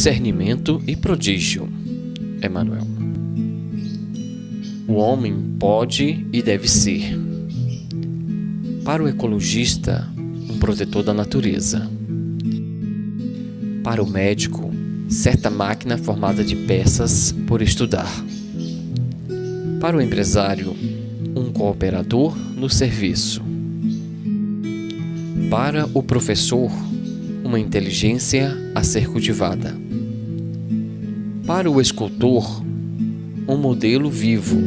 discernimento e prodígio. Emmanuel. O homem pode e deve ser, para o ecologista, um protetor da natureza. Para o médico, certa máquina formada de peças por estudar. Para o empresário, um cooperador no serviço. Para o professor, uma inteligência a ser cultivada. Para o escultor, um modelo vivo.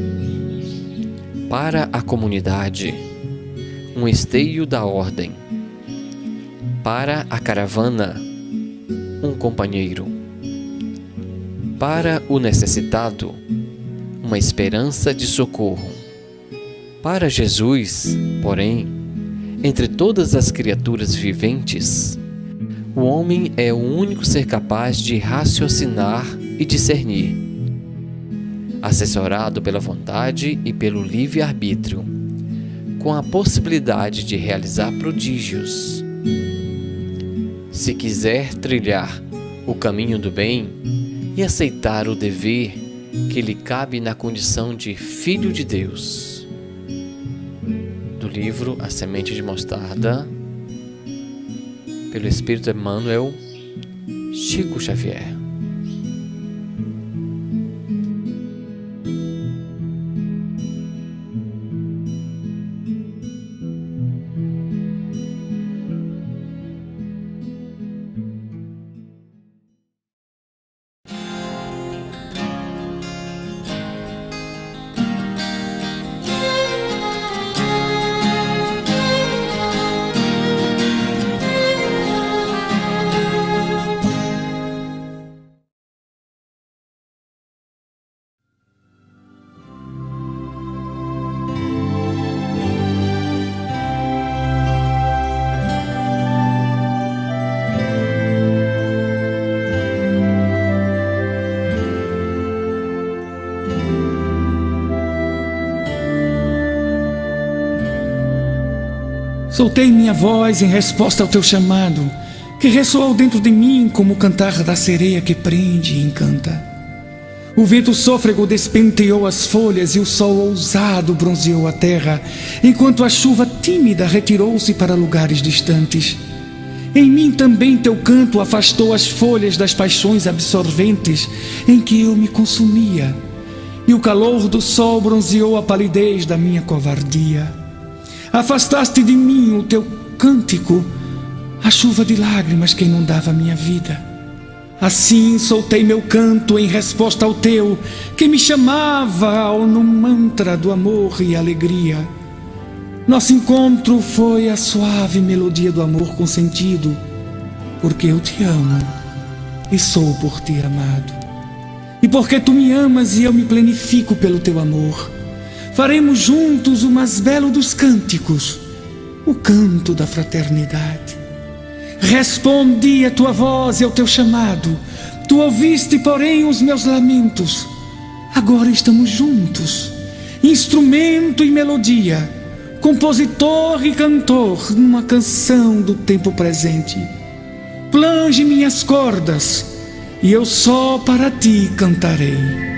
Para a comunidade, um esteio da ordem. Para a caravana, um companheiro. Para o necessitado, uma esperança de socorro. Para Jesus, porém, entre todas as criaturas viventes, o homem é o único ser capaz de raciocinar e discernir, assessorado pela vontade e pelo livre-arbítrio, com a possibilidade de realizar prodígios. Se quiser trilhar o caminho do bem e aceitar o dever que lhe cabe na condição de Filho de Deus. Do livro A Semente de Mostarda, pelo Espírito Emmanuel, Chico Xavier. Soltei minha voz em resposta ao teu chamado, que ressoou dentro de mim como o cantar da sereia que prende e encanta. O vento sôfrego despenteou as folhas e o sol ousado bronzeou a terra, enquanto a chuva tímida retirou-se para lugares distantes. Em mim também teu canto afastou as folhas das paixões absorventes em que eu me consumia, e o calor do sol bronzeou a palidez da minha covardia. Afastaste de mim o teu cântico, a chuva de lágrimas que inundava a minha vida. Assim soltei meu canto em resposta ao teu, que me chamava no mantra do amor e alegria. Nosso encontro foi a suave melodia do amor consentido, porque eu te amo e sou por ti amado. E porque tu me amas e eu me plenifico pelo teu amor, faremos juntos o mais belo dos cânticos, o canto da fraternidade. Respondi à tua voz e ao teu chamado, tu ouviste, porém, os meus lamentos. Agora estamos juntos, instrumento e melodia, compositor e cantor, numa canção do tempo presente. Plange minhas cordas, e eu só para ti cantarei.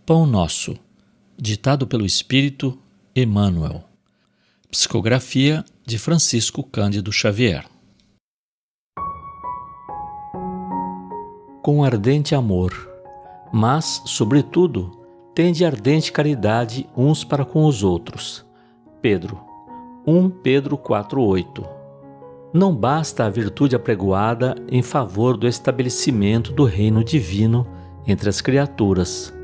Pão Nosso, ditado pelo Espírito Emmanuel. Psicografia de Francisco Cândido Xavier. Com ardente amor, mas, sobretudo, tende ardente caridade uns para com os outros. Pedro, 1 Pedro 4,8. Não basta a virtude apregoada em favor do estabelecimento do reino divino entre as criaturas.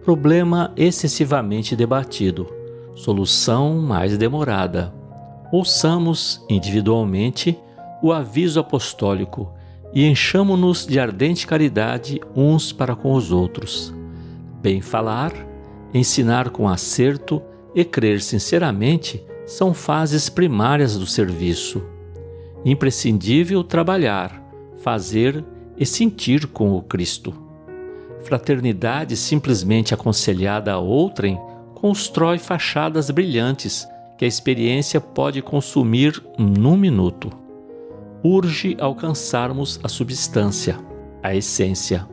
Problema excessivamente debatido, solução mais demorada. Ouçamos individualmente o aviso apostólico e enchamo-nos de ardente caridade uns para com os outros. Bem falar, ensinar com acerto e crer sinceramente são fases primárias do serviço. Imprescindível trabalhar, fazer e sentir com o Cristo. Fraternidade simplesmente aconselhada a outrem constrói fachadas brilhantes que a experiência pode consumir num minuto. Urge alcançarmos a substância, a essência.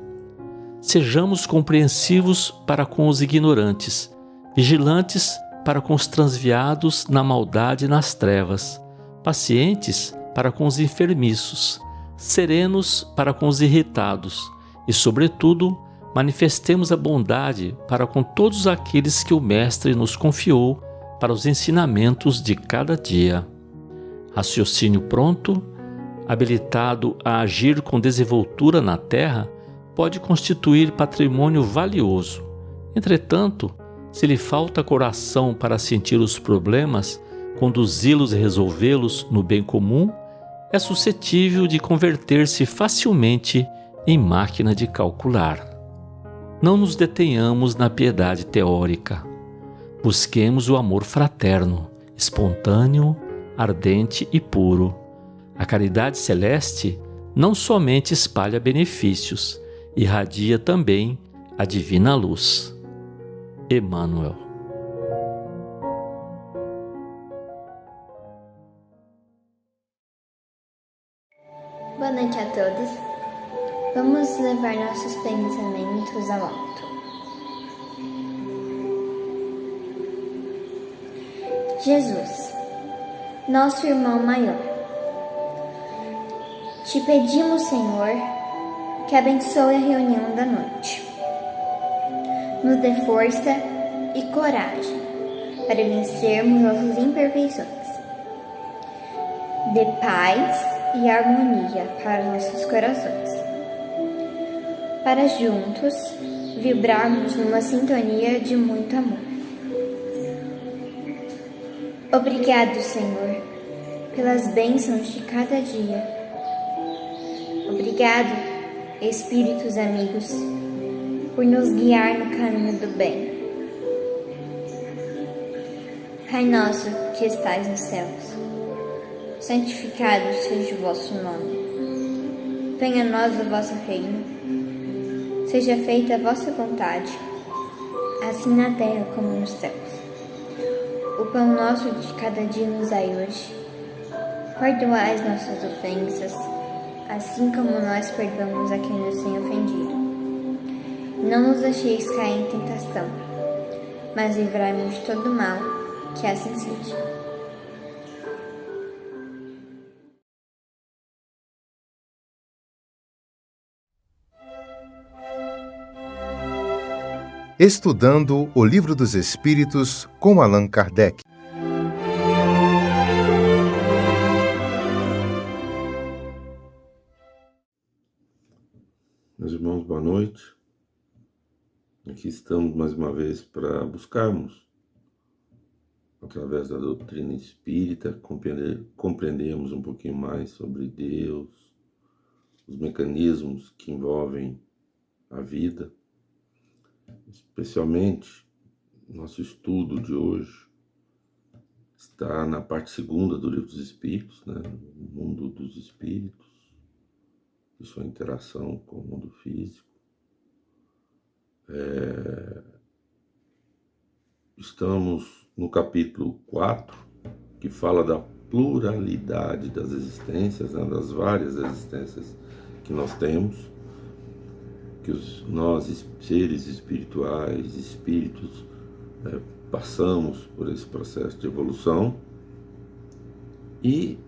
Sejamos compreensivos para com os ignorantes, vigilantes para com os transviados na maldade e nas trevas, pacientes para com os enfermiços, serenos para com os irritados e, sobretudo, manifestemos a bondade para com todos aqueles que o Mestre nos confiou para os ensinamentos de cada dia. Raciocínio pronto, habilitado a agir com desenvoltura na terra, pode constituir patrimônio valioso. Entretanto, se lhe falta coração para sentir os problemas, conduzi-los e resolvê-los no bem comum, é suscetível de converter-se facilmente em máquina de calcular. Não nos detenhamos na piedade teórica. Busquemos o amor fraterno, espontâneo, ardente e puro. A caridade celeste não somente espalha benefícios, irradia também a divina luz. Emmanuel. Boa noite a todos. Vamos levar nossos pensamentos ao alto. Jesus, nosso irmão maior, te pedimos, Senhor, que abençoe a reunião da noite. Nos dê força e coragem para vencermos nossas imperfeições. Dê paz e harmonia para nossos corações, para juntos vibrarmos numa sintonia de muito amor. Obrigado, Senhor, pelas bênçãos de cada dia. Obrigado, Espíritos amigos, por nos guiar no caminho do bem. Pai nosso que estais nos céus, santificado seja o vosso nome. Venha a nós o vosso reino. Seja feita a vossa vontade, assim na terra como nos céus. O pão nosso de cada dia nos dai hoje. Perdoai as nossas ofensas, assim como nós perdoamos a quem nos tem ofendido. Não nos deixeis cair em tentação, mas livrai-nos de todo mal, que assim seja. Estudando o Livro dos Espíritos com Allan Kardec. Meus irmãos, boa noite. Aqui estamos mais uma vez para buscarmos, através da doutrina espírita, compreendermos um pouquinho mais sobre Deus, os mecanismos que envolvem a vida. Especialmente, nosso estudo de hoje está na parte segunda do Livro dos Espíritos, né? O mundo dos espíritos e sua interação com o mundo físico. Estamos no capítulo 4, que fala da pluralidade das existências, né? Das várias existências que nós temos, que nós, seres espirituais, espíritos, passamos por esse processo de evolução, e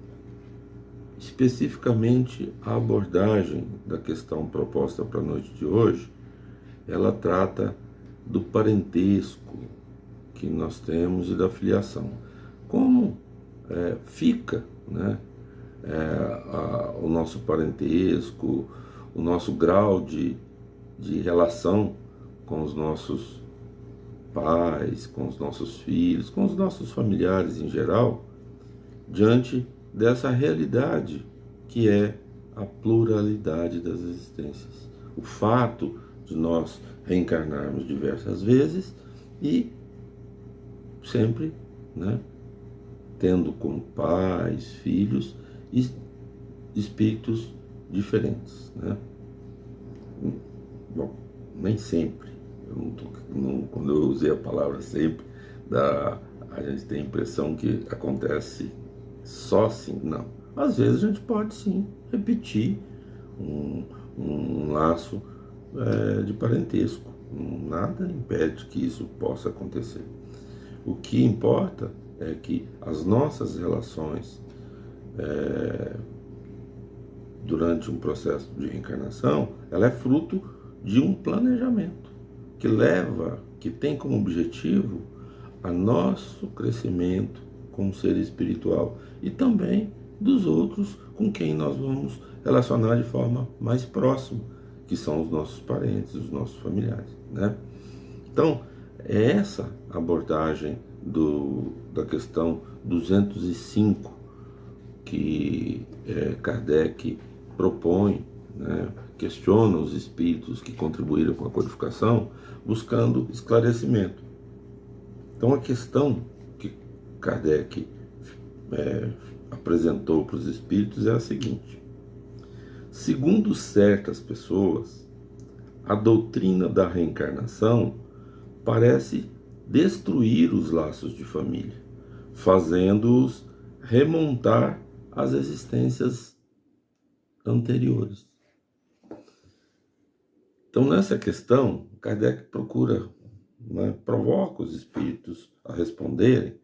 especificamente a abordagem da questão proposta para a noite de hoje, ela trata do parentesco que nós temos e da filiação. Como fica, né, o nosso parentesco, o nosso grau de relação com os nossos pais, com os nossos filhos, com os nossos familiares em geral, diante dessa realidade que é a pluralidade das existências. O fato de nós reencarnarmos diversas vezes e sempre, né, tendo como pais, filhos e espíritos diferentes, né? Bom, nem sempre. Quando eu usei a palavra sempre, a gente tem a impressão que acontece só assim. Não. Às vezes a gente pode sim repetir um laço de parentesco. Nada impede que isso possa acontecer. O que importa é que as nossas relações durante um processo de reencarnação, ela é fruto de um planejamento que tem como objetivo a nosso crescimento como ser espiritual e também dos outros com quem nós vamos relacionar de forma mais próxima, que são os nossos parentes, os nossos familiares, né? Então, é essa abordagem da questão 205 que Kardec propõe, né, questiona os espíritos que contribuíram com a codificação, buscando esclarecimento. Então, a questão que Kardec apresentou para os espíritos é a seguinte: segundo certas pessoas, a doutrina da reencarnação parece destruir os laços de família, fazendo-os remontar às existências anteriores. Então, nessa questão, Kardec procura, né, provoca os espíritos a responderem,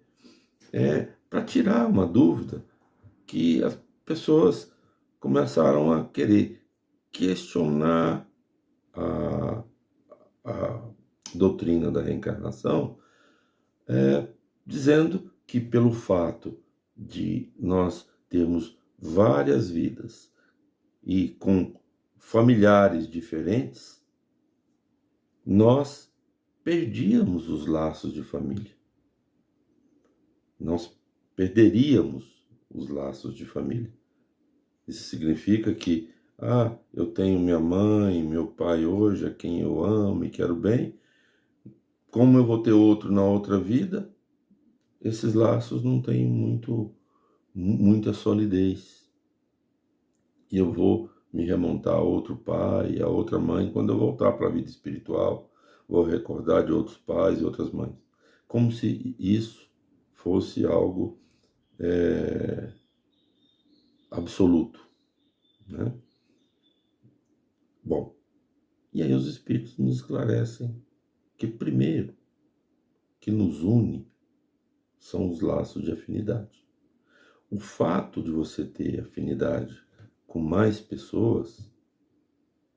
para tirar uma dúvida que as pessoas começaram a querer questionar a doutrina da reencarnação, dizendo que pelo fato de nós termos várias vidas e com familiares diferentes, nós perdíamos os laços de família. Nós perderíamos os laços de família. Isso significa que, eu tenho minha mãe, meu pai hoje, a quem eu amo e quero bem. Como eu vou ter outro na outra vida, esses laços não têm muita solidez. E eu vou me remontar a outro pai, a outra mãe, quando eu voltar para a vida espiritual, vou recordar de outros pais e outras mães. Como se isso fosse algo absoluto, né? Bom, e aí os espíritos nos esclarecem que primeiro que nos une são os laços de afinidade. O fato de você ter afinidade com mais pessoas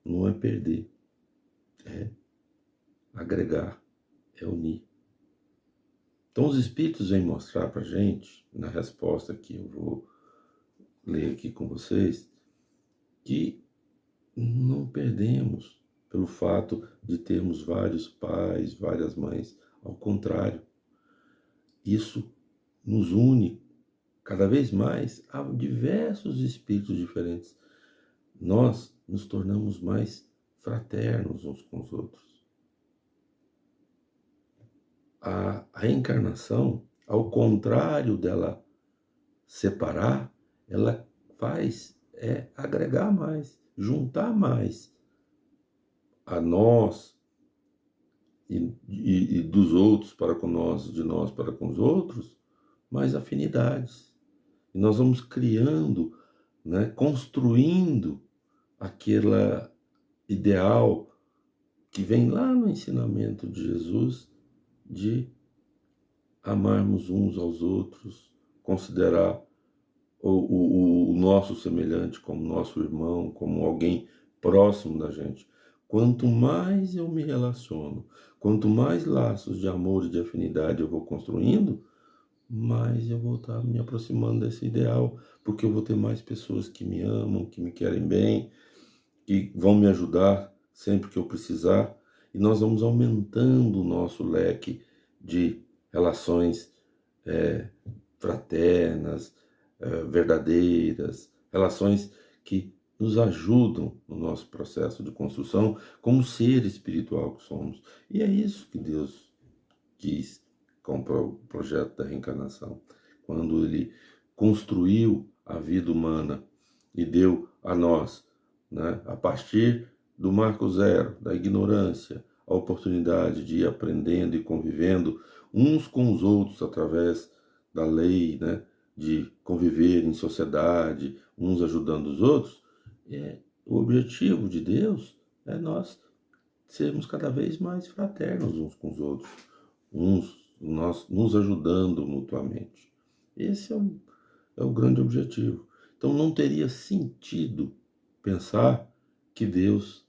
não é perder, é agregar, é unir. Então os espíritos vêm mostrar para a gente, na resposta que eu vou ler aqui com vocês, que não perdemos pelo fato de termos vários pais, várias mães. Ao contrário, isso nos une cada vez mais a diversos espíritos diferentes. Nós nos tornamos mais fraternos uns com os outros. A reencarnação, ao contrário dela separar, ela faz agregar mais, juntar mais a nós e dos outros para com nós, de nós para com os outros, mais afinidades. E nós vamos criando, né, construindo aquele ideal que vem lá no ensinamento de Jesus de amarmos uns aos outros, considerar o nosso semelhante como nosso irmão, como alguém próximo da gente. Quanto mais eu me relaciono, quanto mais laços de amor e de afinidade eu vou construindo, mais eu vou estar me aproximando desse ideal, porque eu vou ter mais pessoas que me amam, que me querem bem, que vão me ajudar sempre que eu precisar, e nós vamos aumentando o nosso leque de relações fraternas, verdadeiras, relações que nos ajudam no nosso processo de construção como ser espiritual que somos. E é isso que Deus quis com o projeto da reencarnação. Quando Ele construiu a vida humana e deu a nós, né, a partir do marco zero, da ignorância, a oportunidade de ir aprendendo e convivendo uns com os outros através da lei, né, de conviver em sociedade, uns ajudando os outros, o objetivo de Deus é nós sermos cada vez mais fraternos uns com os outros, nós nos ajudando mutuamente. Esse é o grande objetivo. Então não teria sentido pensar que Deus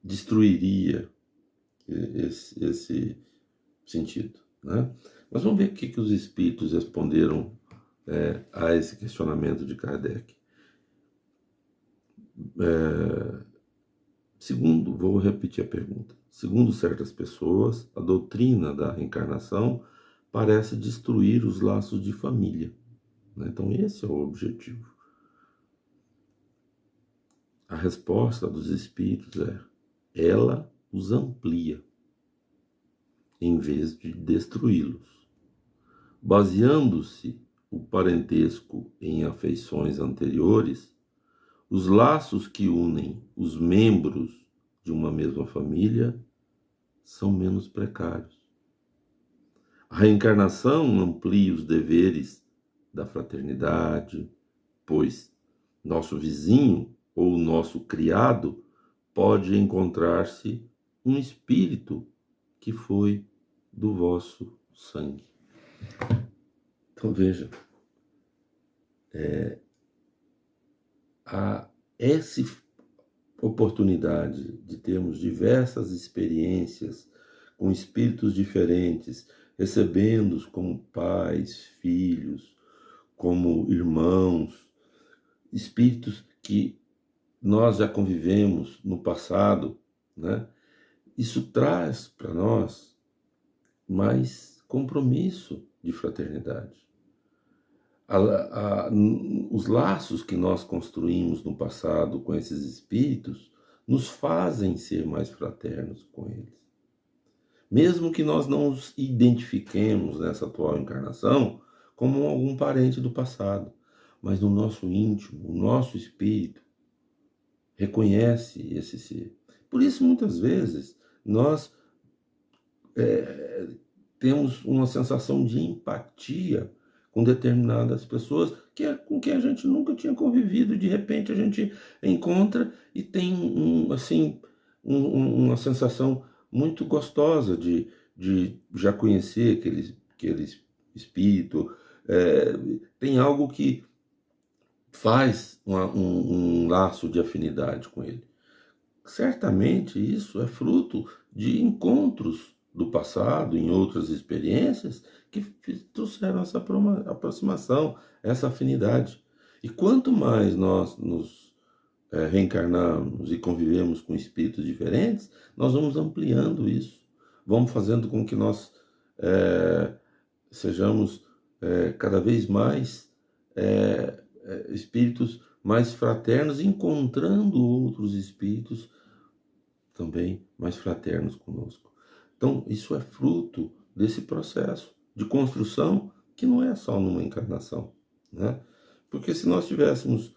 destruiria esse sentido, né? Mas vamos ver o que os espíritos responderam a esse questionamento de Kardec. Vou repetir a pergunta. Segundo certas pessoas, a doutrina da reencarnação parece destruir os laços de família, né? Então esse é o objetivo. A resposta dos espíritos ela os amplia, em vez de destruí-los. Baseando-se o parentesco em afeições anteriores, os laços que unem os membros de uma mesma família são menos precários. A reencarnação amplia os deveres da fraternidade, pois nosso vizinho ou nosso criado pode encontrar-se um espírito que foi do vosso sangue. Então veja, essa oportunidade de termos diversas experiências com espíritos diferentes, recebendo-os como pais, filhos, como irmãos, espíritos que nós já convivemos no passado, né? Isso traz para nós mais compromisso de fraternidade. Os laços que nós construímos no passado com esses espíritos nos fazem ser mais fraternos com eles. Mesmo que nós não os identifiquemos nessa atual encarnação como algum parente do passado, mas no nosso íntimo, o nosso espírito reconhece esse ser. Por isso, muitas vezes, nós temos uma sensação de empatia com determinadas pessoas com quem a gente nunca tinha convivido. De repente a gente encontra e tem uma sensação muito gostosa de já conhecer aquele espírito. Tem algo que faz um laço de afinidade com ele. Certamente isso é fruto de encontros do passado, em outras experiências, que trouxeram essa aproximação, essa afinidade. E quanto mais nós nos reencarnamos e convivemos com espíritos diferentes, nós vamos ampliando isso. Vamos fazendo com que nós sejamos cada vez mais espíritos mais fraternos, encontrando outros espíritos também mais fraternos conosco. Então, isso é fruto desse processo de construção que não é só numa encarnação, né? Porque se nós tivéssemos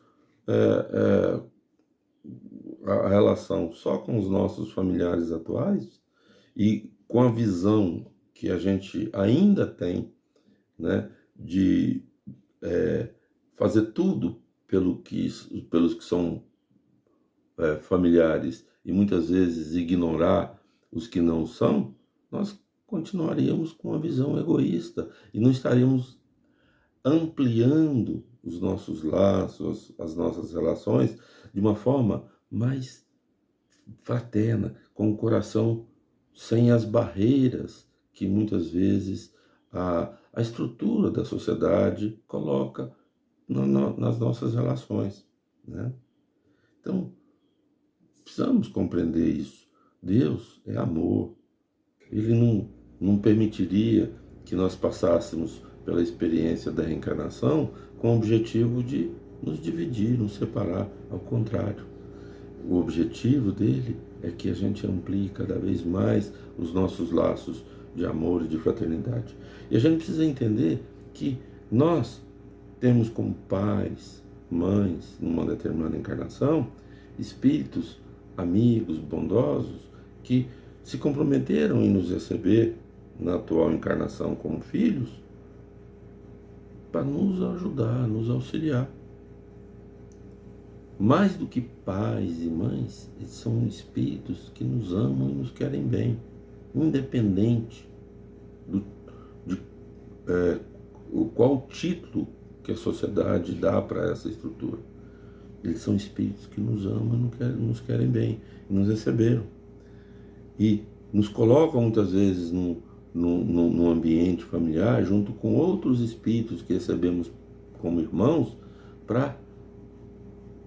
a relação só com os nossos familiares atuais e com a visão que a gente ainda tem, né, de fazer tudo pelos que são familiares e muitas vezes ignorar os que não são, nós continuaríamos com uma visão egoísta e não estaríamos ampliando os nossos laços, as nossas relações de uma forma mais fraterna, com o coração sem as barreiras que muitas vezes a estrutura da sociedade coloca nas nossas relações, né? Então, precisamos compreender isso. Deus é amor. Ele não permitiria que nós passássemos pela experiência da reencarnação com o objetivo de nos dividir, nos separar. Ao contrário, o objetivo dele é que a gente amplie cada vez mais os nossos laços de amor e de fraternidade. E a gente precisa entender que nós temos como pais, mães, numa determinada encarnação, espíritos, amigos, bondosos, que se comprometeram em nos receber na atual encarnação como filhos, para nos ajudar, nos auxiliar. Mais do que pais e mães, eles são espíritos que nos amam e nos querem bem, independente de qual título que a sociedade dá para essa estrutura. Eles são espíritos que nos amam e nos querem bem, e nos receberam. E nos colocam muitas vezes num ambiente familiar, junto com outros espíritos que recebemos como irmãos, para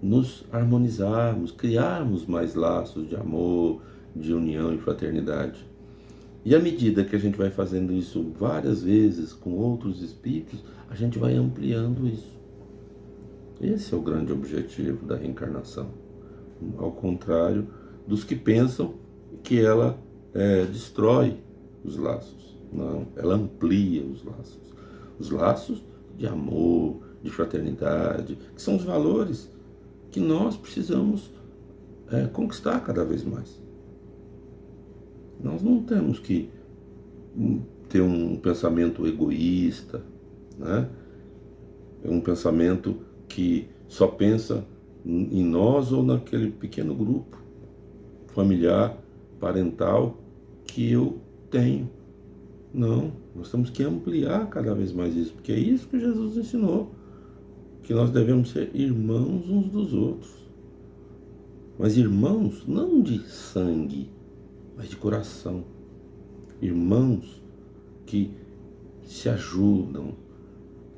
nos harmonizarmos, criarmos mais laços de amor, de união e fraternidade. E à medida que a gente vai fazendo isso várias vezes com outros espíritos, a gente vai ampliando isso. Esse é o grande objetivo da reencarnação. Ao contrário dos que pensam que ela destrói os laços. Não, ela amplia os laços. Os laços de amor, de fraternidade, que são os valores que nós precisamos conquistar cada vez mais. Nós não temos que ter um pensamento egoísta, né? Um pensamento que só pensa em nós ou naquele pequeno grupo familiar, parental que eu tenho. Não, nós temos que ampliar cada vez mais isso, porque é isso que Jesus ensinou, que nós devemos ser irmãos uns dos outros. Mas irmãos não de sangue, mas de coração. Irmãos que se ajudam,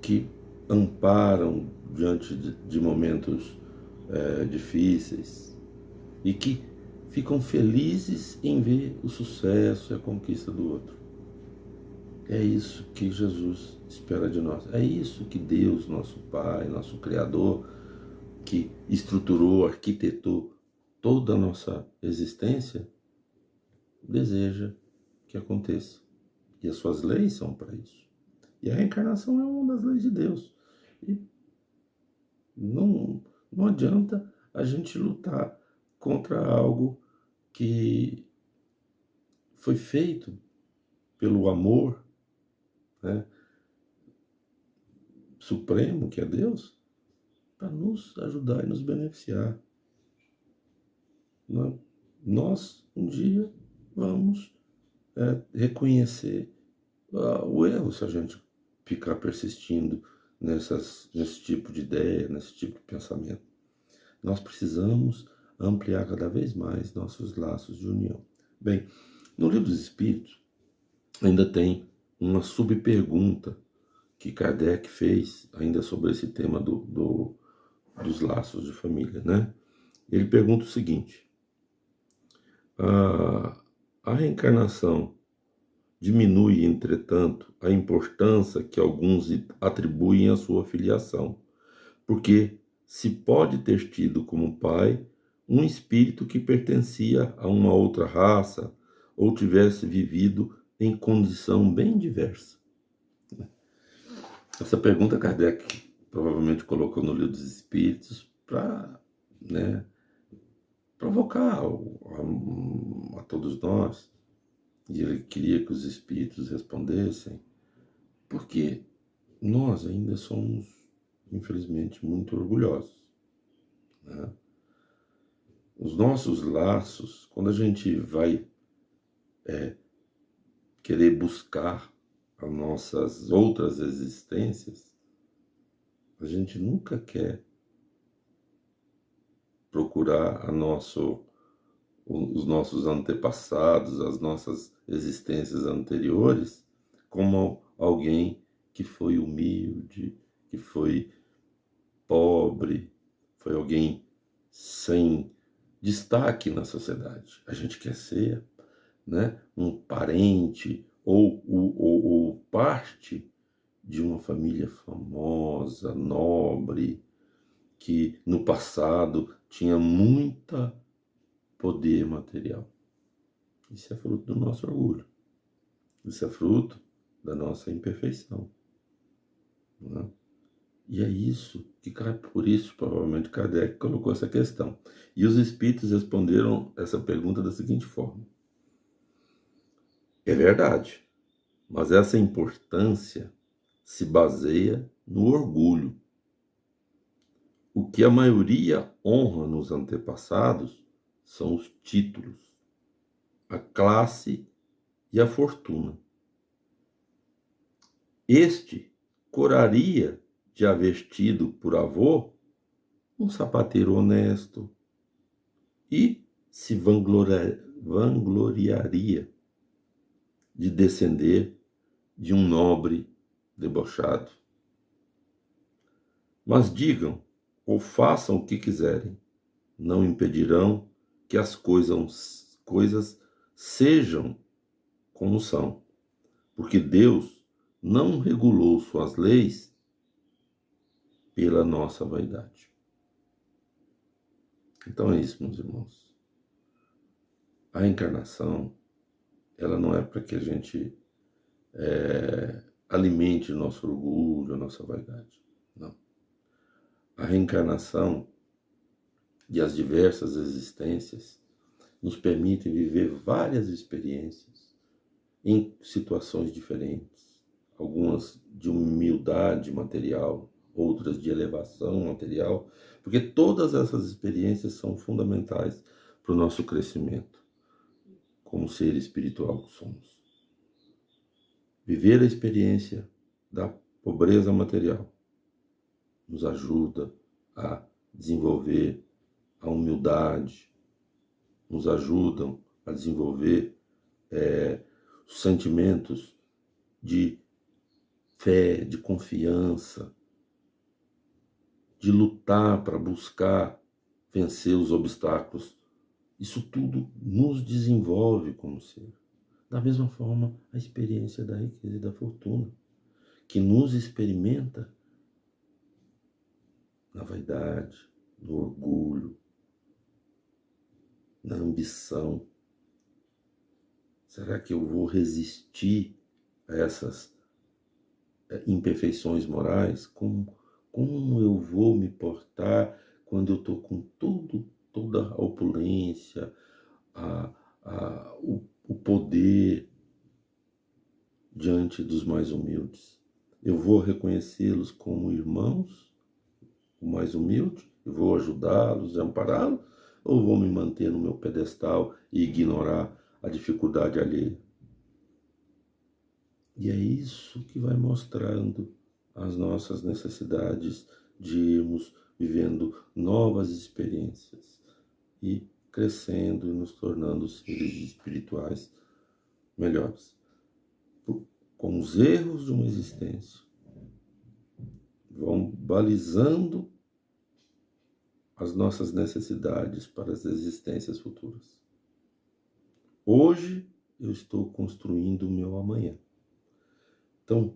que amparam diante de momentos difíceis e que ficam felizes em ver o sucesso e a conquista do outro. É isso que Jesus espera de nós. É isso que Deus, nosso Pai, nosso Criador, que estruturou, arquitetou toda a nossa existência, deseja que aconteça. E as suas leis são para isso. E a reencarnação é uma das leis de Deus. E não adianta a gente lutar contra algo que foi feito pelo amor, né, supremo, que é Deus, para nos ajudar e nos beneficiar. Nós, um dia, vamos reconhecer o erro se a gente ficar persistindo nesse tipo de ideia, nesse tipo de pensamento. Nós precisamos ampliar cada vez mais nossos laços de união. Bem, no Livro dos Espíritos ainda tem uma subpergunta que Kardec fez ainda sobre esse tema dos laços de família, né? Ele pergunta o seguinte: a reencarnação diminui, entretanto, a importância que alguns atribuem à sua filiação, porque se pode ter tido como pai um espírito que pertencia a uma outra raça ou tivesse vivido em condição bem diversa. Essa pergunta Kardec provavelmente colocou no Livro dos Espíritos para provocar a todos nós. E ele queria que os espíritos respondessem, porque nós ainda somos, infelizmente, muito orgulhosos, né? os nossos laços, quando a gente vai querer buscar as nossas outras existências, a gente nunca quer procurar os nossos antepassados, as nossas existências anteriores, como alguém que foi humilde, que foi pobre, foi alguém sem destaque na sociedade. A gente quer ser, né, um parente ou parte de uma família famosa, nobre, que no passado tinha muito poder material. Isso é fruto do nosso orgulho. Isso é fruto da nossa imperfeição, né? E é isso que, por isso, provavelmente, Kardec colocou essa questão. E os espíritos responderam essa pergunta da seguinte forma: é verdade, mas essa importância se baseia no orgulho. O que a maioria honra nos antepassados são os títulos, a classe e a fortuna. Este coraria de haver tido por avô um sapateiro honesto e se vangloriaria de descender de um nobre debochado. Mas digam ou façam o que quiserem, não impedirão que as coisas sejam como são, porque Deus não regulou suas leis pela nossa vaidade. Então é isso, meus irmãos. A encarnação, ela não é para que a gente alimente o nosso orgulho, a nossa vaidade. Não. A reencarnação e as diversas existências nos permitem viver várias experiências em situações diferentes, algumas de humildade material, outras de elevação material, porque todas essas experiências são fundamentais para o nosso crescimento como ser espiritual que somos. Viver a experiência da pobreza material nos ajuda a desenvolver a humildade, nos ajudam a desenvolver os sentimentos de fé, de confiança, de lutar para buscar vencer os obstáculos. Isso tudo nos desenvolve como ser. Da mesma forma, a experiência da riqueza e da fortuna, que nos experimenta na vaidade, no orgulho, na ambição. Será que eu vou resistir a essas imperfeições morais? Como eu vou me portar quando eu estou com toda a opulência, o poder diante dos mais humildes? Eu vou reconhecê-los como irmãos, o mais humilde? Eu vou ajudá-los, ampará-los? Ou vou me manter no meu pedestal e ignorar a dificuldade alheia? E é isso que vai mostrando as nossas necessidades de irmos vivendo novas experiências e crescendo e nos tornando seres espirituais melhores. Com os erros de uma existência, vão balizando as nossas necessidades para as existências futuras. Hoje eu estou construindo o meu amanhã. Então,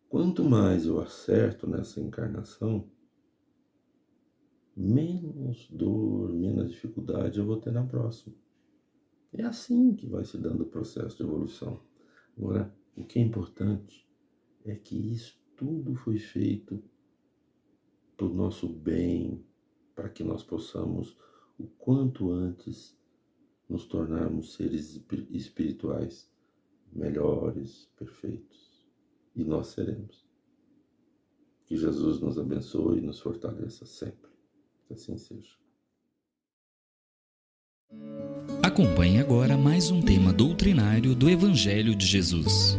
quanto mais eu acerto nessa encarnação, menos dor, menos dificuldade eu vou ter na próxima. É assim que vai se dando o processo de evolução. Agora, o que é importante é que isso tudo foi feito para o nosso bem, para que nós possamos, o quanto antes, nos tornarmos seres espirituais melhores, perfeitos. E nós seremos. Que Jesus nos abençoe e nos fortaleça sempre. Que assim seja. Acompanhe agora mais um tema doutrinário do Evangelho de Jesus.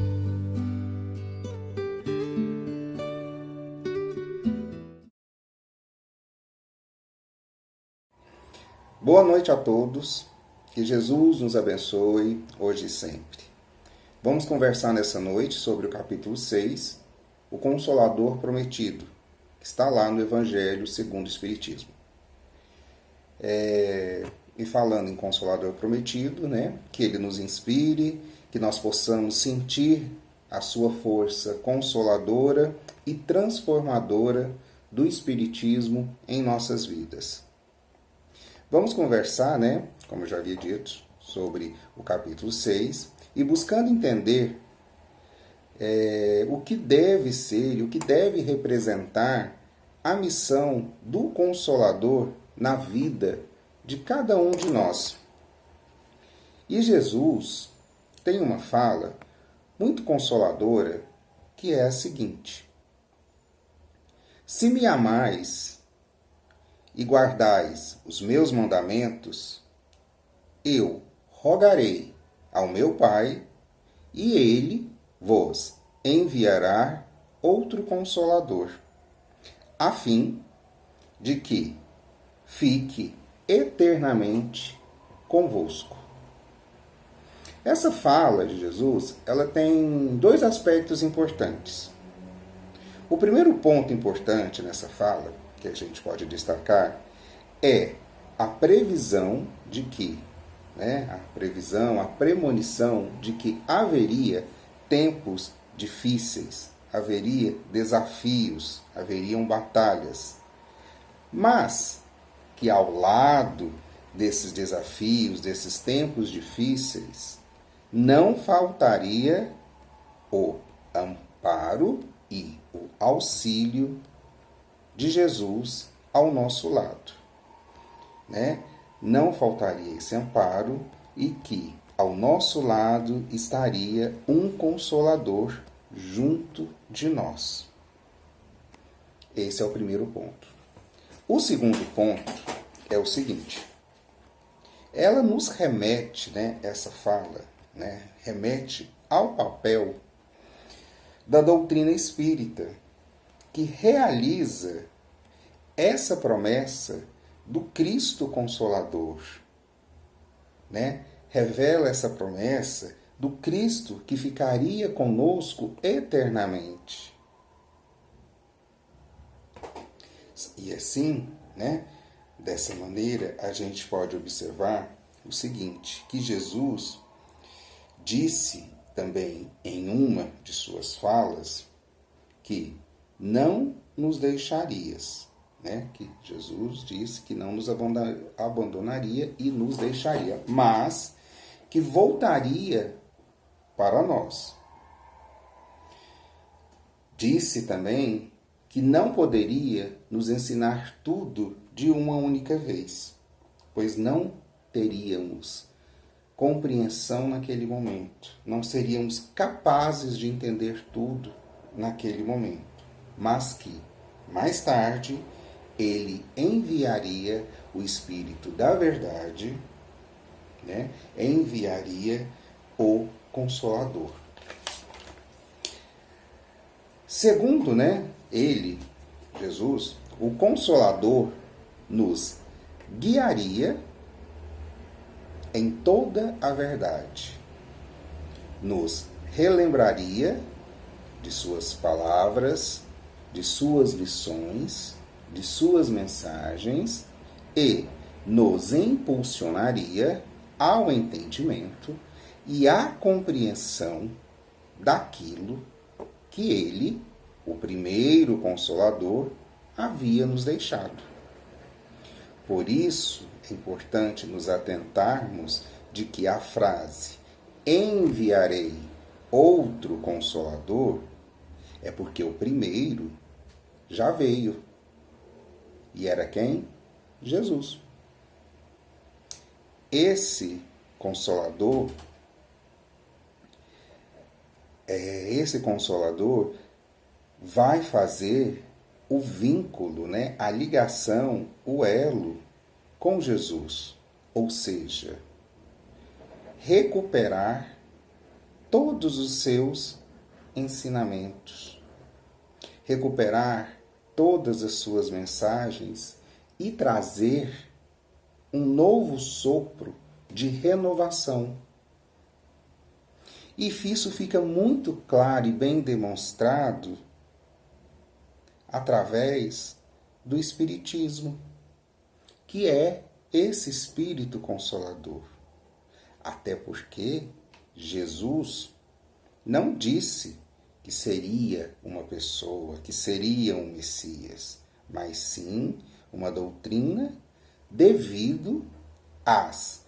Boa noite a todos, que Jesus nos abençoe hoje e sempre. Vamos conversar nessa noite sobre o capítulo 6, o Consolador Prometido, que está lá no Evangelho segundo o Espiritismo. E falando em Consolador Prometido, que ele nos inspire, que nós possamos sentir a sua força consoladora e transformadora do Espiritismo em nossas vidas. Vamos conversar, como eu já havia dito, sobre o capítulo 6 e buscando entender o que deve ser e o que deve representar a missão do Consolador na vida de cada um de nós. E Jesus tem uma fala muito consoladora que é a seguinte: se me amais e guardais os meus mandamentos, eu rogarei ao meu Pai, e ele vos enviará outro Consolador, a fim de que fique eternamente convosco. Essa fala de Jesus, ela tem dois aspectos importantes. O primeiro ponto importante nessa fala, que a gente pode destacar, é a previsão de que, a premonição de que haveria tempos difíceis, haveria desafios, haveriam batalhas, mas que ao lado desses desafios, desses tempos difíceis, não faltaria o amparo e o auxílio de Jesus ao nosso lado. Não faltaria esse amparo e que ao nosso lado estaria um Consolador junto de nós. Esse é o primeiro ponto. O segundo ponto é o seguinte: ela nos remete, essa fala, remete ao papel da doutrina espírita, que realiza essa promessa do Cristo Consolador, revela essa promessa do Cristo que ficaria conosco eternamente. E assim, dessa maneira, a gente pode observar o seguinte, que Jesus disse também em uma de suas falas que não nos deixarias, que Jesus disse que não nos abandonaria e nos deixaria, mas que voltaria para nós. Disse também que não poderia nos ensinar tudo de uma única vez, pois não teríamos compreensão naquele momento, não seríamos capazes de entender tudo naquele momento, mas que, mais tarde, ele enviaria o Espírito da Verdade, enviaria o Consolador. Segundo, ele, Jesus, o Consolador nos guiaria em toda a verdade, nos relembraria de suas palavras, de suas lições, de suas mensagens e nos impulsionaria ao entendimento e à compreensão daquilo que ele, o primeiro Consolador, havia nos deixado. Por isso, é importante nos atentarmos de que a frase enviarei outro Consolador é porque o primeiro já veio. E era quem? Jesus. Esse Consolador, vai fazer o vínculo, a ligação, o elo com Jesus. ou seja, recuperar todos os seus ensinamentos, recuperar todas as suas mensagens e trazer um novo sopro de renovação. E isso fica muito claro e bem demonstrado através do Espiritismo, que é esse Espírito Consolador. Até porque Jesus não disse que seria uma pessoa, que seria um Messias, mas sim uma doutrina devido às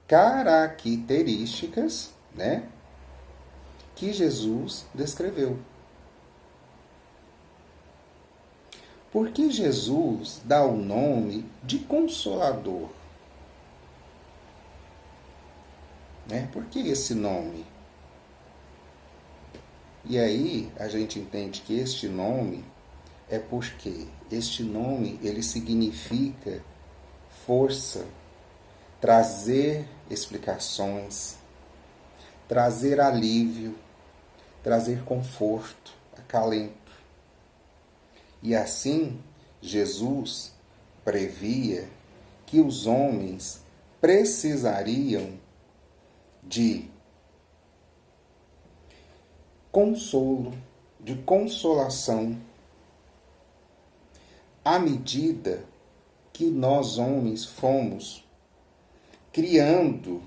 características, né, que Jesus descreveu. Por que Jesus dá o nome de Consolador? Né? Por que esse nome? E aí a gente entende que este nome é porque este nome ele significa força, trazer explicações, trazer alívio, trazer conforto, acalento. E assim, Jesus previa que os homens precisariam de consolo, de consolação, à medida que nós homens fomos criando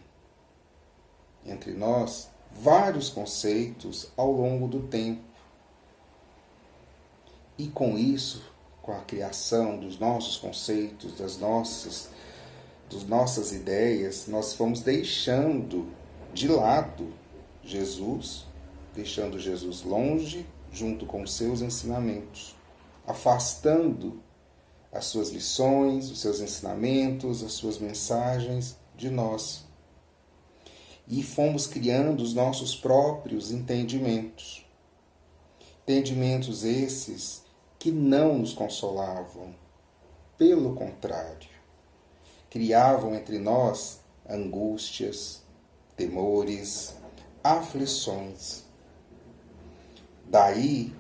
entre nós vários conceitos ao longo do tempo. E com isso, com a criação dos nossos conceitos, das nossas ideias, nós fomos deixando de lado Jesus, deixando Jesus longe, junto com os seus ensinamentos, afastando as suas lições, os seus ensinamentos, as suas mensagens de nós. E fomos criando os nossos próprios entendimentos. Entendimentos esses que não nos consolavam. Pelo contrário, criavam entre nós angústias, temores, aflições. Daí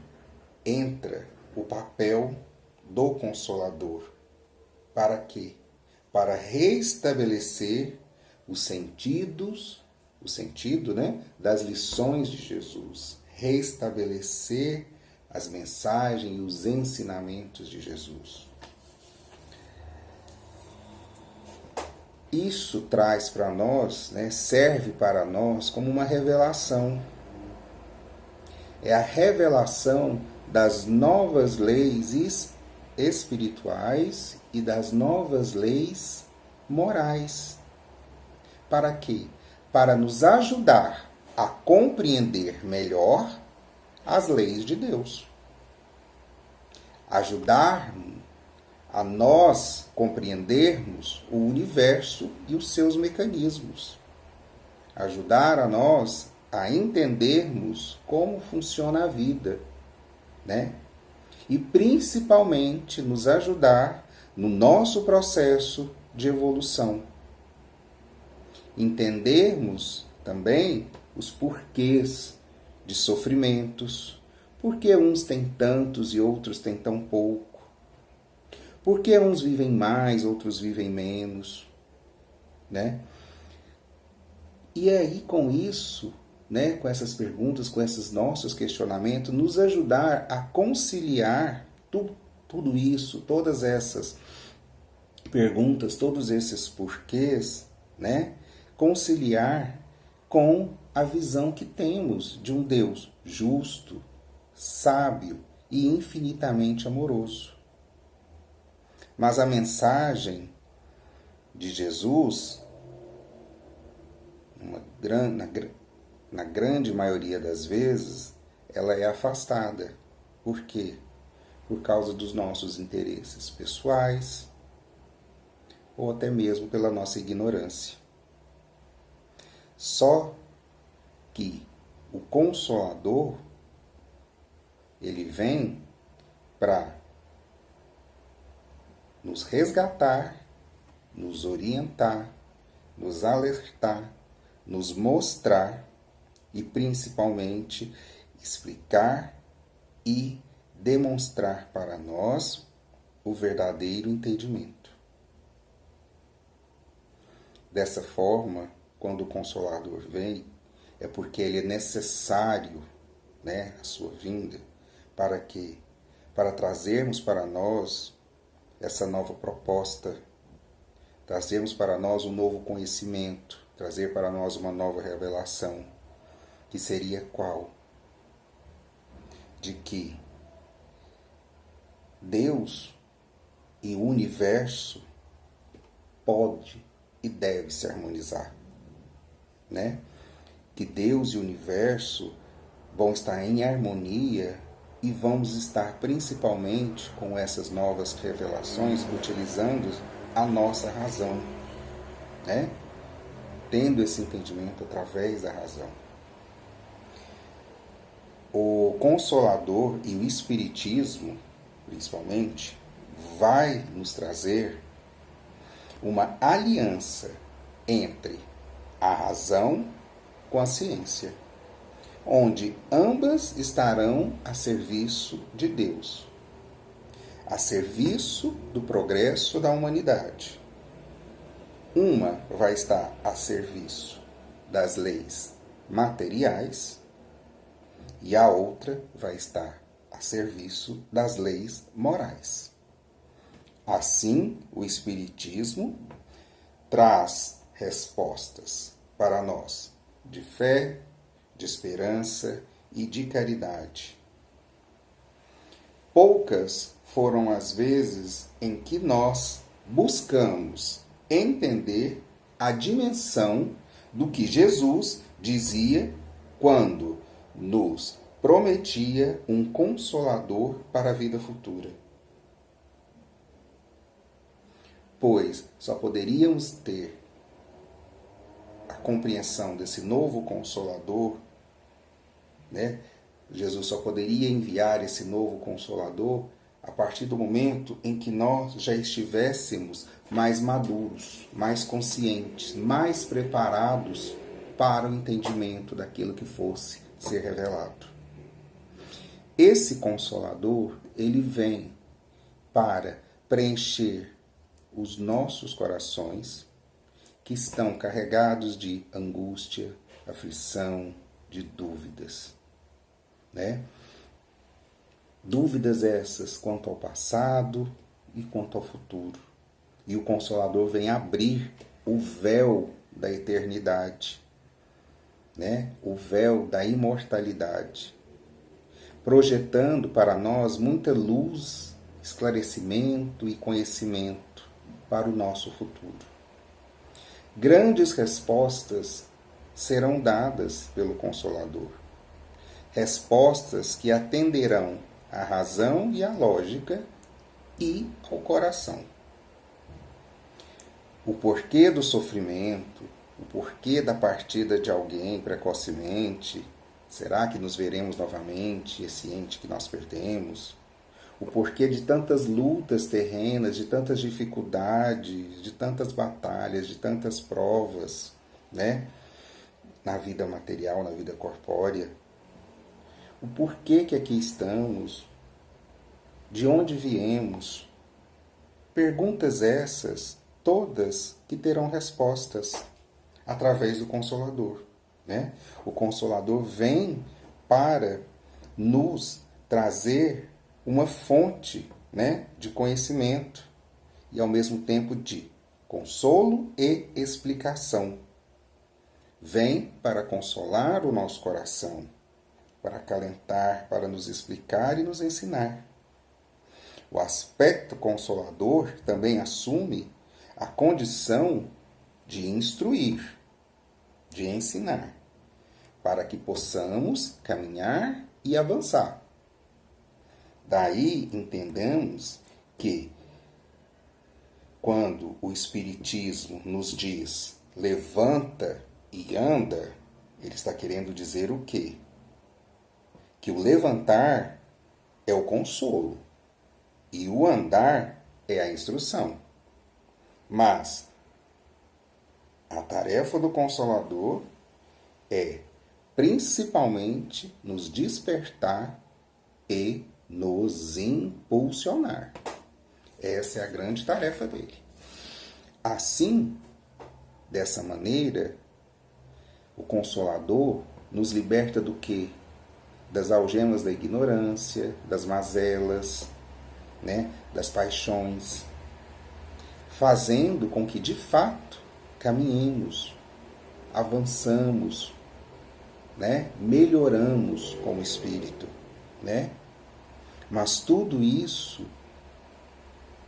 entra o papel do Consolador. Para quê? Para restabelecer os sentidos, o sentido, né, das lições de Jesus. Restabelecer as mensagens e os ensinamentos de Jesus. Isso traz para nós, né, serve para nós como uma revelação. É a revelação das novas leis espirituais e das novas leis morais. Para quê? Para nos ajudar a compreender melhor as leis de Deus. Ajudar a nós compreendermos o universo e os seus mecanismos. Ajudar a nós a entendermos como funciona a vida, né? E principalmente nos ajudar no nosso processo de evolução. Entendermos também os porquês de sofrimentos, porque uns têm tantos e outros têm tão pouco, porque uns vivem mais, outros vivem menos, né? E aí com isso, né, com essas perguntas, com esses nossos questionamentos, nos ajudar a conciliar tudo isso, todas essas perguntas, todos esses porquês, né, conciliar com a visão que temos de um Deus justo, sábio e infinitamente amoroso. Mas a mensagem de Jesus, na grande maioria das vezes, ela é afastada. Por quê? Por causa dos nossos interesses pessoais ou até mesmo pela nossa ignorância. Só que o Consolador, ele vem para nos resgatar, nos orientar nos alertar, nos mostrar e, principalmente, explicar e demonstrar para nós o verdadeiro entendimento. Dessa forma, quando o Consolador vem, é porque ele é necessário, a sua vinda, para quê? Para trazermos para nós essa nova proposta, trazermos para nós um novo conhecimento, trazer para nós uma nova revelação, que seria qual? De que Deus e o universo pode e deve se harmonizar, Que Deus e o universo vão estar em harmonia e vamos estar principalmente com essas novas revelações utilizando a nossa razão, Tendo esse entendimento através da razão. O Consolador e o Espiritismo, principalmente, vai nos trazer uma aliança entre a razão com a ciência, onde ambas estarão a serviço de Deus, a serviço do progresso da humanidade. Uma vai estar a serviço das leis materiais e a outra vai estar a serviço das leis morais. Assim, o Espiritismo traz respostas para nós de fé, de esperança e de caridade. Poucas foram as vezes em que nós buscamos entender a dimensão do que Jesus dizia quando nos prometia um consolador para a vida futura. Pois só poderíamos ter a compreensão desse novo consolador, Jesus só poderia enviar esse novo consolador a partir do momento em que nós já estivéssemos mais maduros, mais conscientes, mais preparados para o entendimento daquilo que fosse ser revelado. Esse Consolador, ele vem para preencher os nossos corações que estão carregados de angústia, aflição, de dúvidas, Dúvidas essas quanto ao passado e quanto ao futuro. E o Consolador vem abrir o véu da eternidade, O véu da imortalidade, projetando para nós muita luz, esclarecimento e conhecimento para o nosso futuro. Grandes respostas serão dadas pelo Consolador. Respostas que atenderão à razão e à lógica e ao coração. O porquê do sofrimento, o porquê da partida de alguém precocemente, será que nos veremos novamente, esse ente que nós perdemos? O porquê de tantas lutas terrenas, de tantas dificuldades, de tantas batalhas, de tantas provas, na vida material, na vida corpórea. O porquê que aqui estamos, de onde viemos. Perguntas essas, todas que terão respostas através do Consolador. O Consolador vem para nos trazer uma fonte de conhecimento e ao mesmo tempo de consolo e explicação. Vem para consolar o nosso coração, para acalentar, para nos explicar e nos ensinar. O aspecto consolador também assume a condição de instruir, de ensinar, para que possamos caminhar e avançar. Daí entendemos que quando o Espiritismo nos diz levanta e anda, ele está querendo dizer o quê? Que o levantar é o consolo e o andar é a instrução. Mas A tarefa do Consolador é principalmente nos despertar e nos impulsionar. Essa é a grande tarefa dele. Assim, dessa maneira, o Consolador nos liberta do quê? Das algemas da ignorância, das mazelas, das paixões, fazendo com que, de fato, caminhemos, avançamos, melhoramos como espírito, Mas tudo isso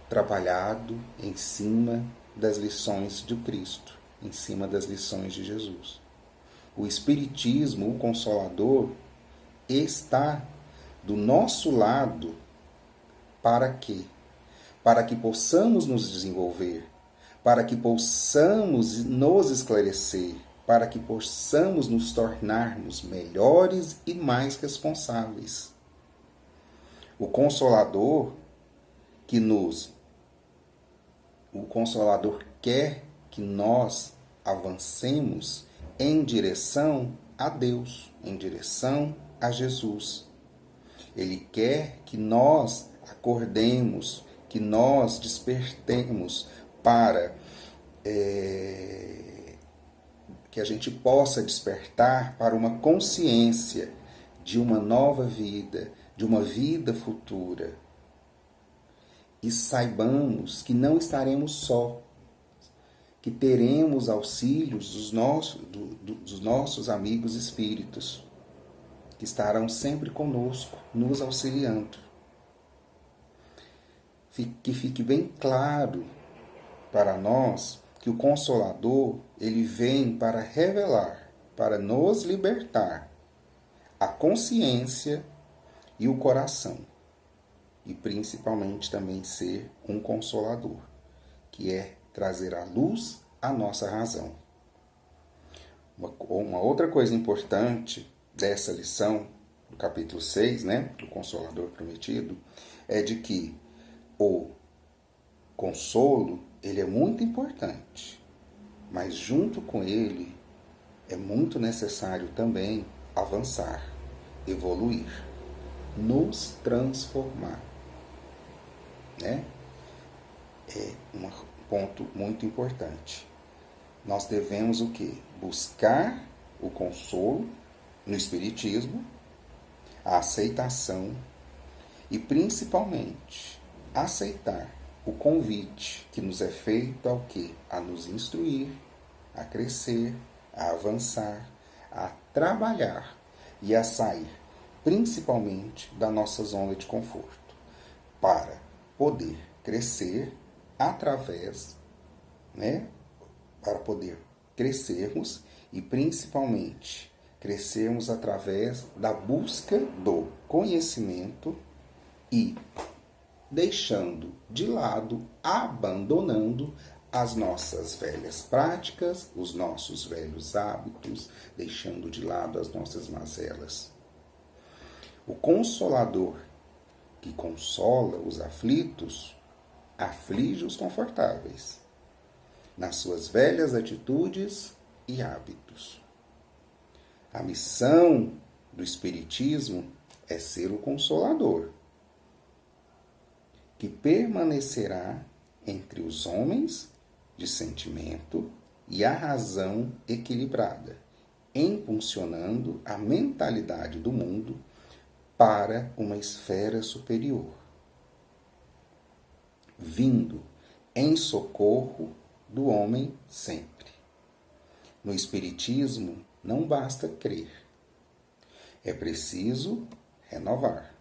trabalhado em cima das lições de Cristo, em cima das lições de Jesus. O Espiritismo, o Consolador, está do nosso lado para quê? Para que possamos nos desenvolver, para que possamos nos esclarecer, para que possamos nos tornarmos melhores e mais responsáveis. O Consolador quer que nós avancemos em direção a Deus, em direção a Jesus. Ele quer que nós acordemos, que nós despertemos para que a gente possa despertar para uma consciência de uma nova vida, de uma vida futura. E saibamos que não estaremos só, que teremos auxílios dos nossos amigos espíritos, que estarão sempre conosco, nos auxiliando. Que fique bem claro para nós que o Consolador, ele vem para revelar, para nos libertar a consciência e o coração. E principalmente também ser um consolador, que é trazer à luz a nossa razão. Uma outra coisa importante dessa lição, do capítulo 6, do Consolador Prometido, é de que o consolo, ele é muito importante, mas junto com ele é muito necessário também avançar, evoluir, nos transformar. É um ponto muito importante. Nós devemos o quê? Buscar o consolo no Espiritismo, a aceitação e principalmente aceitar o convite que nos é feito ao quê? A nos instruir, a crescer, a avançar, a trabalhar e a sair principalmente da nossa zona de conforto, para poder crescer através, para poder crescermos e principalmente crescermos através da busca do conhecimento e deixando de lado, abandonando as nossas velhas práticas, os nossos velhos hábitos, deixando de lado as nossas mazelas. O Consolador, que consola os aflitos, aflige os confortáveis, nas suas velhas atitudes e hábitos. A missão do Espiritismo é ser o Consolador, que permanecerá entre os homens de sentimento e a razão equilibrada, impulsionando a mentalidade do mundo para uma esfera superior, vindo em socorro do homem sempre. No Espiritismo não basta crer, é preciso renovar.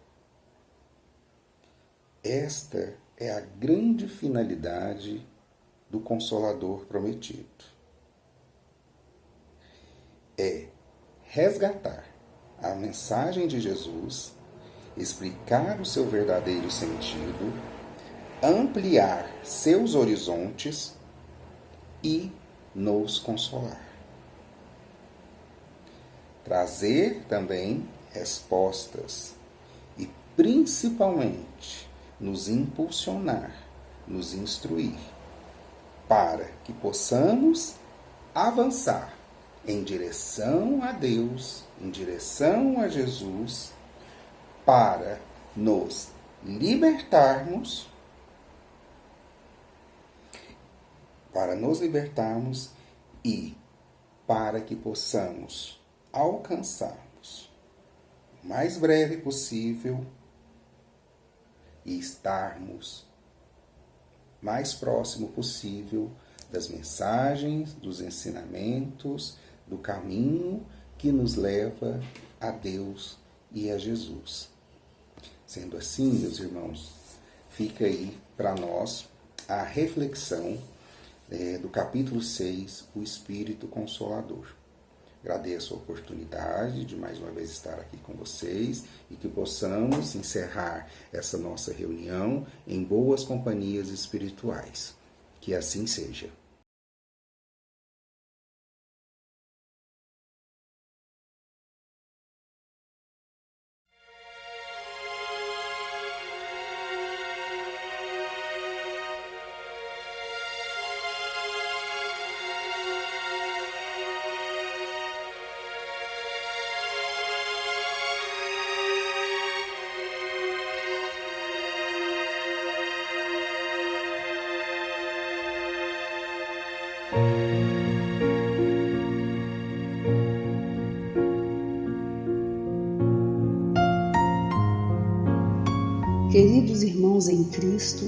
Esta é a grande finalidade do Consolador Prometido. É resgatar a mensagem de Jesus, explicar o seu verdadeiro sentido, ampliar seus horizontes e nos consolar. Trazer também respostas e, principalmente, nos impulsionar, nos instruir, para que possamos avançar em direção a Deus, em direção a Jesus, para nos libertarmos, e para que possamos alcançarmos o mais breve possível e estarmos mais próximo possível das mensagens, dos ensinamentos, do caminho que nos leva a Deus e a Jesus. Sendo assim, meus irmãos, fica aí para nós a reflexão do capítulo 6, o Espírito Consolador. Agradeço a oportunidade de mais uma vez estar aqui com vocês e que possamos encerrar essa nossa reunião em boas companhias espirituais. Que assim seja. Queridos irmãos em Cristo,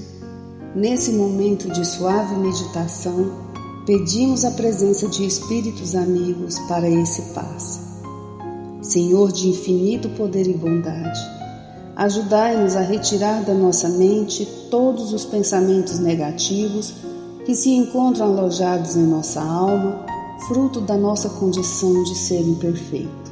nesse momento de suave meditação, pedimos a presença de espíritos amigos para esse passe. Senhor de infinito poder e bondade, ajudai-nos a retirar da nossa mente todos os pensamentos negativos que se encontram alojados em nossa alma, fruto da nossa condição de ser imperfeito.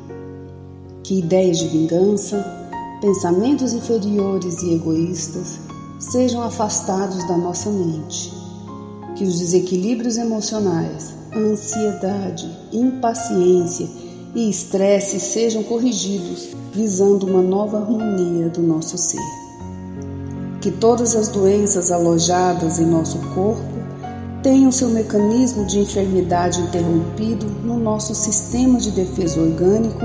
Que ideias de vingança, pensamentos inferiores e egoístas sejam afastados da nossa mente. Que os desequilíbrios emocionais, a ansiedade, impaciência e estresse sejam corrigidos, visando uma nova harmonia do nosso ser. Que todas as doenças alojadas em nosso corpo tenham seu mecanismo de enfermidade interrompido no nosso sistema de defesa orgânico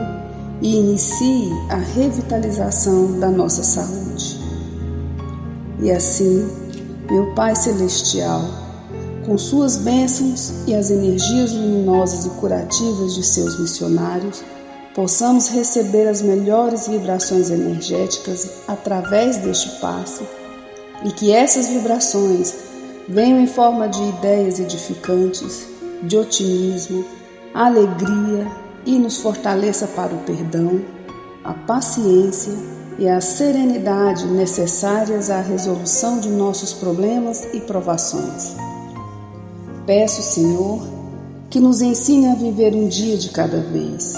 e inicie a revitalização da nossa saúde. E assim, meu Pai Celestial, com suas bênçãos e as energias luminosas e curativas de seus missionários, possamos receber as melhores vibrações energéticas através deste passe e que essas vibrações venham em forma de ideias edificantes, de otimismo, alegria, e nos fortaleça para o perdão, a paciência e a serenidade necessárias à resolução de nossos problemas e provações. Peço, Senhor, que nos ensine a viver um dia de cada vez,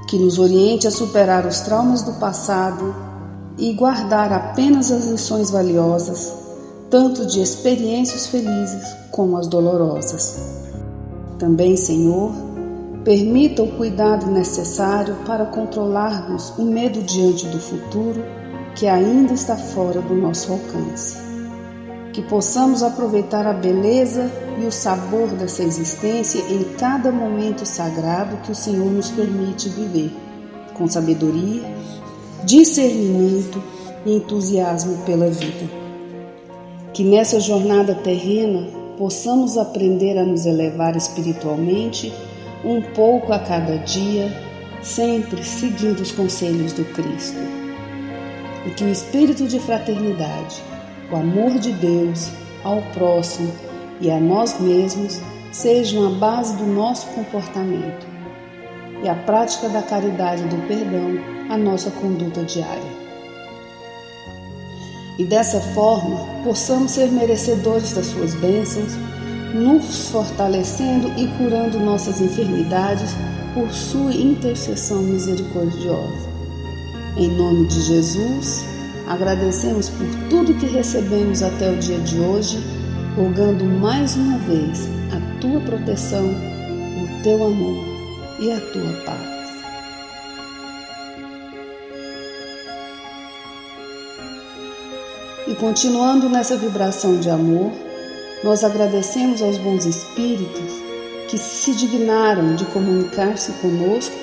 que nos oriente a superar os traumas do passado e guardar apenas as lições valiosas, tanto de experiências felizes como as dolorosas. Também, Senhor, permita o cuidado necessário para controlarmos o medo diante do futuro que ainda está fora do nosso alcance. Que possamos aproveitar a beleza e o sabor dessa existência em cada momento sagrado que o Senhor nos permite viver, com sabedoria, discernimento e entusiasmo pela vida. Que nessa jornada terrena possamos aprender a nos elevar espiritualmente um pouco a cada dia, sempre seguindo os conselhos do Cristo. E que o espírito de fraternidade, o amor de Deus ao próximo e a nós mesmos sejam a base do nosso comportamento e a prática da caridade e do perdão a nossa conduta diária. E dessa forma possamos ser merecedores das suas bênçãos, nos fortalecendo e curando nossas enfermidades por sua intercessão misericordiosa. Em nome de Jesus, agradecemos por tudo que recebemos até o dia de hoje, rogando mais uma vez a tua proteção, o teu amor e a tua paz. E continuando nessa vibração de amor, nós agradecemos aos bons espíritos que se dignaram de comunicar-se conosco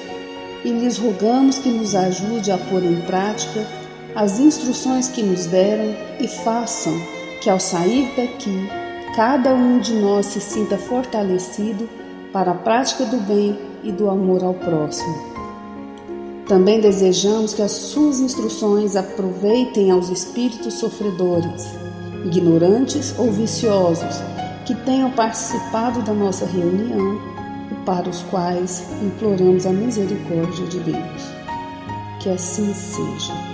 e lhes rogamos que nos ajude a pôr em prática as instruções que nos deram e façam que, ao sair daqui, cada um de nós se sinta fortalecido para a prática do bem e do amor ao próximo. Também desejamos que as suas instruções aproveitem aos espíritos sofredores, ignorantes ou viciosos, que tenham participado da nossa reunião e para os quais imploramos a misericórdia de Deus. Que assim seja.